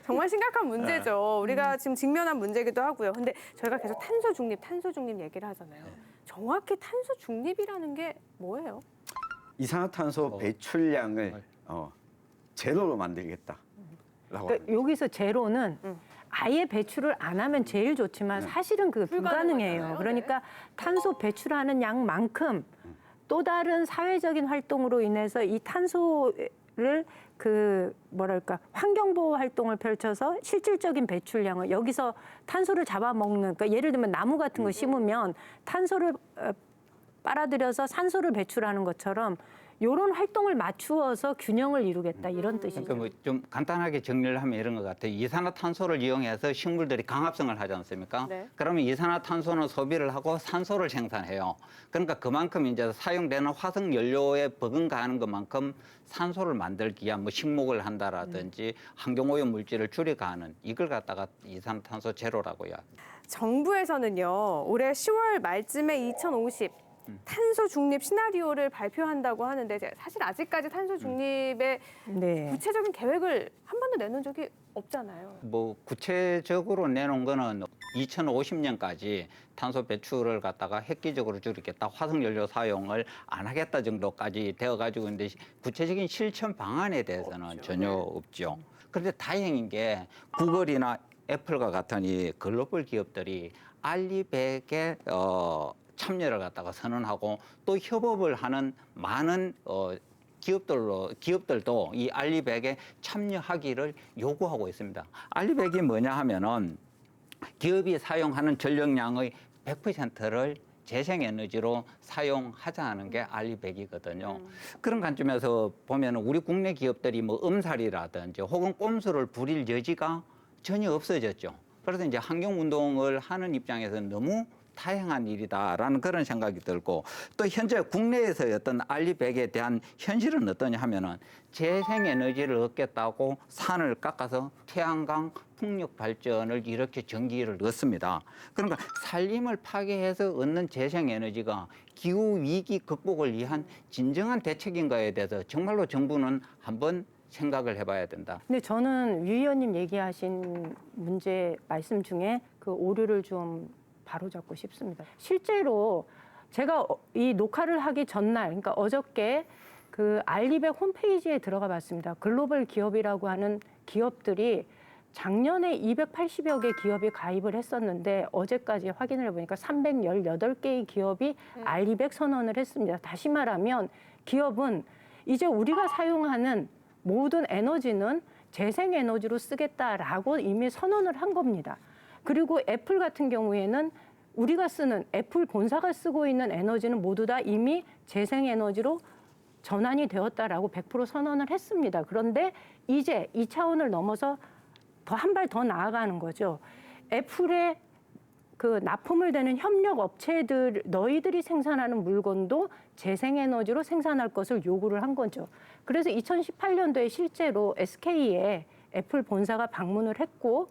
정말 심각한 문제죠. 우리가 지금 직면한 문제기도 하고요. 근데 저희가 계속 탄소 중립 얘기를 하잖아요. 정확히 탄소 중립이라는 게 뭐예요? 이산화탄소 배출량을 제로로 만들겠다. 라고 그러니까 여기서 제로는 아예 배출을 안 하면 제일 좋지만 사실은 그게 불가능해요. 불가능하잖아요. 그러니까 탄소 배출하는 양만큼 또 다른 사회적인 활동으로 인해서 이 탄소를 환경보호 활동을 펼쳐서 실질적인 배출량을 여기서 탄소를 잡아먹는, 그러니까 예를 들면 나무 같은 거 심으면 탄소를 빨아들여서 산소를 배출하는 것처럼 이런 활동을 맞추어서 균형을 이루겠다 이런 뜻이죠. 그러니까 뭐 좀 간단하게 정리를 하면 이런 것 같아요. 이산화탄소를 이용해서 식물들이 강합성을 하지 않습니까? 네. 그러면 이산화탄소는 소비를 하고 산소를 생산해요. 그러니까 그만큼 이제 사용되는 화석 연료에 버금가는 것만큼 산소를 만들기 위한 뭐 식목을 한다라든지 환경오염 물질을 줄여가는 이걸 갖다가 이산화탄소 제로라고 이야기합니다. 정부에서는요, 올해 10월 말쯤에 2050 탄소 중립 시나리오를 발표한다고 하는데 사실 아직까지 탄소 중립의 네. 구체적인 계획을 한 번도 내놓은 적이 없잖아요. 뭐 구체적으로 내놓은 거는 2050년까지 탄소 배출을 갖다가 획기적으로 줄이겠다, 화석 연료 사용을 안 하겠다 정도까지 되어 가지고 있는데 구체적인 실천 방안에 대해서는 없죠. 전혀 없죠. 그런데 다행인 게 구글이나 애플과 같은 이 글로벌 기업들이 알리백에 참여를 갖다가 선언하고 또 협업을 하는 많은 기업들도 이 알리백에 참여하기를 요구하고 있습니다. 알리백이 뭐냐 하면은 기업이 사용하는 전력량의 100%를 재생에너지로 사용하자는 게 알리백이거든요. 그런 관점에서 보면 우리 국내 기업들이 뭐 음살이라든지 혹은 꼼수를 부릴 여지가 전혀 없어졌죠. 그래서 이제 환경운동을 하는 입장에서는 너무 다양한 일이다라는 그런 생각이 들고 또 현재 국내에서의 어떤 알리백에 대한 현실은 어떠냐 하면은 재생에너지를 얻겠다고 산을 깎아서 태양광 풍력 발전을 이렇게 전기를 얻습니다. 그러니까 산림을 파괴해서 얻는 재생에너지가 기후 위기 극복을 위한 진정한 대책인가에 대해서 정말로 정부는 한번 생각을 해봐야 된다. 근데 저는 유 의원님 얘기하신 문제 말씀 중에 그 오류를 좀 바로잡고 싶습니다. 실제로 제가 이 녹화를 하기 전날, 그러니까 어저께 그 알리백 홈페이지에 들어가 봤습니다. 글로벌 기업이라고 하는 기업들이 작년에 280여 개 기업이 가입을 했었는데 어제까지 확인을 해보니까 318개의 기업이 알리백 선언을 했습니다. 다시 말하면 기업은 이제 우리가 사용하는 모든 에너지는 재생에너지로 쓰겠다라고 이미 선언을 한 겁니다. 그리고 애플 같은 경우에는 우리가 쓰는 애플 본사가 쓰고 있는 에너지는 모두 다 이미 재생에너지로 전환이 되었다라고 100% 선언을 했습니다. 그런데 이제 이 차원을 넘어서 한 발 더 나아가는 거죠. 애플의 그 납품을 대는 협력 업체들, 너희들이 생산하는 물건도 재생에너지로 생산할 것을 요구를 한 거죠. 그래서 2018년도에 실제로 SK에 애플 본사가 방문을 했고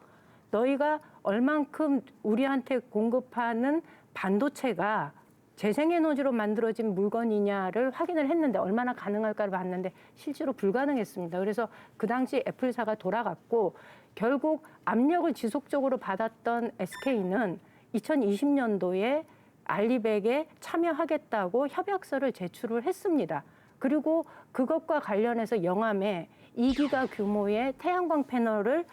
너희가 얼만큼 우리한테 공급하는 반도체가 재생에너지로 만들어진 물건이냐를 확인을 했는데 얼마나 가능할까를 봤는데 실제로 불가능했습니다. 그래서 그 당시 애플사가 돌아갔고 결국 압력을 지속적으로 받았던 SK는 2020년도에 알리백에 참여하겠다고 협약서를 제출을 했습니다. 그리고 그것과 관련해서 영암에 2기가 규모의 태양광 패널을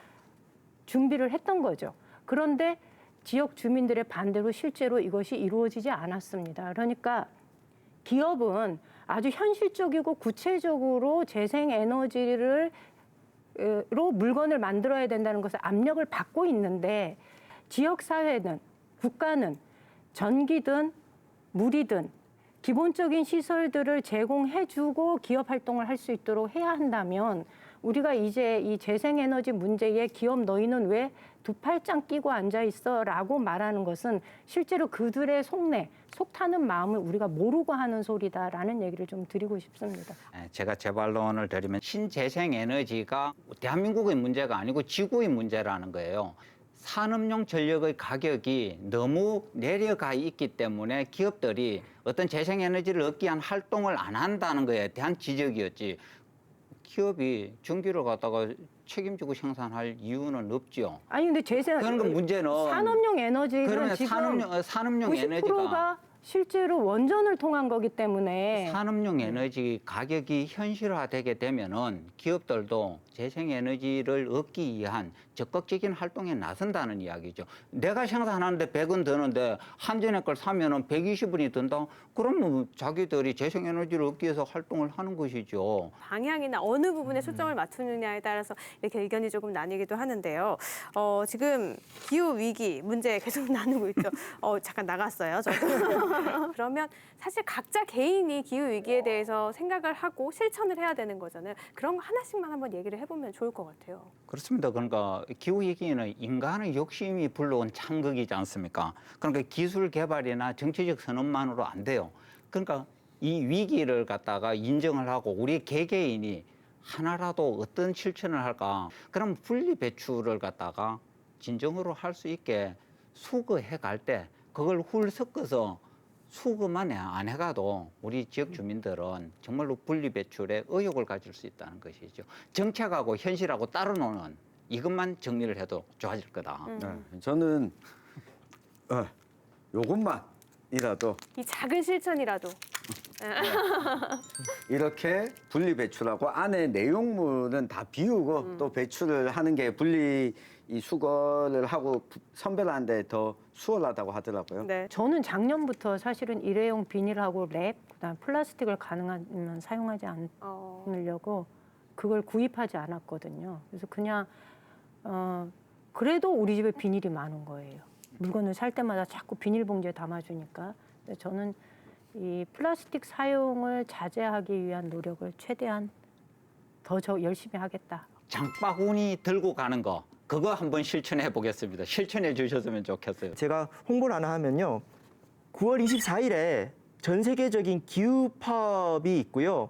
준비를 했던 거죠. 그런데 지역 주민들의 반대로 실제로 이것이 이루어지지 않았습니다. 그러니까 기업은 아주 현실적이고 구체적으로 재생에너지로 물건을 만들어야 된다는 것을 압력을 받고 있는데 지역사회는 국가는 전기든 물이든 기본적인 시설들을 제공해주고 기업 활동을 할 수 있도록 해야 한다면 우리가 이제 이 재생에너지 문제에 기업 너희는 왜 두 팔짱 끼고 앉아 있어라고 말하는 것은 실제로 그들의 속내, 속 타는 마음을 우리가 모르고 하는 소리다라는 얘기를 좀 드리고 싶습니다. 제가 제 반론을 드리면 신재생에너지가 대한민국의 문제가 아니고 지구의 문제라는 거예요. 산업용 전력의 가격이 너무 내려가 있기 때문에 기업들이 어떤 재생에너지를 얻기 위한 활동을 안 한다는 것에 대한 지적이었지. 기업이 전기를 갖다가 책임지고 생산할 이유는 없죠. 아니 근데 그런 건 문제는 산업용 에너지는 그러면 지금 산업용 90%가 에너지가 실제로 원전을 통한 거기 때문에 산업용 에너지 가격이 현실화되게 되면은 기업들도 재생에너지를 얻기 위한 적극적인 활동에 나선다는 이야기죠. 내가 생산하는데 100원 드는데 한전에 걸 사면은 120원이 든다. 그러면 자기들이 재생에너지를 얻기 위해서 활동을 하는 것이죠. 방향이나 어느 부분에 초점을 맞추느냐에 따라서 이렇게 의견이 조금 나뉘기도 하는데요. 지금 기후 위기 문제 계속 나누고 있죠. 잠깐 나갔어요. 저도. 그러면 사실 각자 개인이 기후 위기에 대해서 생각을 하고 실천을 해야 되는 거잖아요. 그런 거 하나씩만 한번 얘기를 해보면 좋을 것 같아요. 그렇습니다. 그러니까 기후 위기는 인간의 욕심이 불러온 창극이지 않습니까? 그러니까 기술 개발이나 정치적 선언만으로 안 돼요. 그러니까 이 위기를 갖다가 인정을 하고 우리 개개인이 하나라도 어떤 실천을 할까? 그럼 분리 배출을 갖다가 진정으로 할 수 있게 수거해 갈 때 그걸 훌 섞어서 수거만 안 해가도 우리 지역 주민들은 정말로 분리 배출에 의욕을 가질 수 있다는 것이죠. 정책하고 현실하고 따로 노는 이것만 정리를 해도 좋아질 거다. 네, 저는 요것만이라도 이 작은 실천이라도 이렇게 분리 배출하고 안에 내용물은 다 비우고 또 배출을 하는 게 분리 이 수거를 하고 선별하는데 더 수월하다고 하더라고요. 네. 저는 작년부터 사실은 일회용 비닐하고 랩, 그다음 플라스틱을 가능하면 사용하지 않으려고 그걸 구입하지 않았거든요. 그래서 그냥 그래도 우리 집에 비닐이 많은 거예요. 물건을 살 때마다 자꾸 비닐봉지에 담아주니까. 근데 저는 이 플라스틱 사용을 자제하기 위한 노력을 최대한 더 열심히 하겠다. 장바구니 들고 가는 거 그거 한번 실천해 보겠습니다. 실천해 주셨으면 좋겠어요. 제가 홍보를 하나 하면요. 9월 24일에 전 세계적인 기후 파업이 있고요.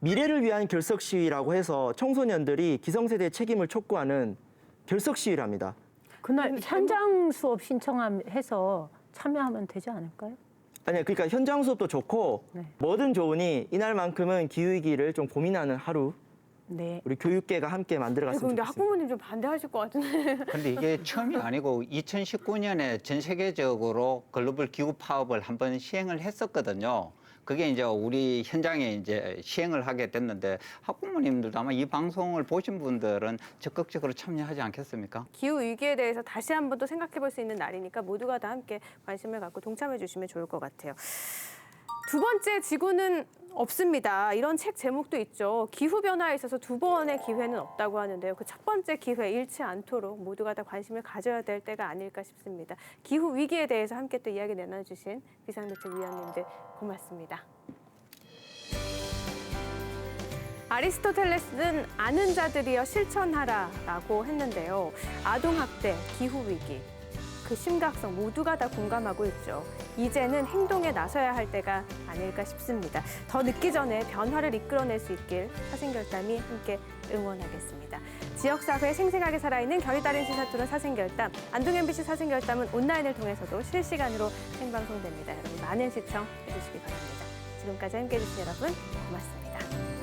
미래를 위한 결석 시위라고 해서 청소년들이 기성세대의 책임을 촉구하는 결석 시위를 합니다. 그날 현장 수업 신청해서 참여하면 되지 않을까요? 아니요, 그러니까 현장 수업도 좋고 네. 뭐든 좋으니 이날만큼은 기후위기를 좀 고민하는 하루 네. 우리 교육계가 함께 만들어갔으면 근데 좋겠습니다. 학부모님 좀 반대하실 것 같은데. 근데 이게 처음이 아니고 2019년에 전 세계적으로 글로벌 기후 파업을 한번 시행을 했었거든요. 그게 이제 우리 현장에 이제 시행을 하게 됐는데 학부모님들도 아마 이 방송을 보신 분들은 적극적으로 참여하지 않겠습니까? 기후 위기에 대해서 다시 한번 또 생각해 볼 수 있는 날이니까 모두가 다 함께 관심을 갖고 동참해 주시면 좋을 것 같아요. 두 번째, 지구는 없습니다. 이런 책 제목도 있죠. 기후변화에 있어서 두 번의 기회는 없다고 하는데요. 그 첫 번째 기회 잃지 않도록 모두가 다 관심을 가져야 될 때가 아닐까 싶습니다. 기후 위기에 대해서 함께 또 이야기 나눠주신 비상대책위원님들 고맙습니다. 아리스토텔레스는 아는 자들이여 실천하라라고 했는데요. 아동학대, 기후위기, 그 심각성 모두가 다 공감하고 있죠. 이제는 행동에 나서야 할 때가 아닐까 싶습니다. 더 늦기 전에 변화를 이끌어낼 수 있길 사생결담이 함께 응원하겠습니다. 지역사회에 생생하게 살아있는 결이 다른 시사토론 사생결담, 안동 MBC 사생결담은 온라인을 통해서도 실시간으로 생방송됩니다. 여러분 많은 시청해주시기 바랍니다. 지금까지 함께해 주신 여러분 고맙습니다.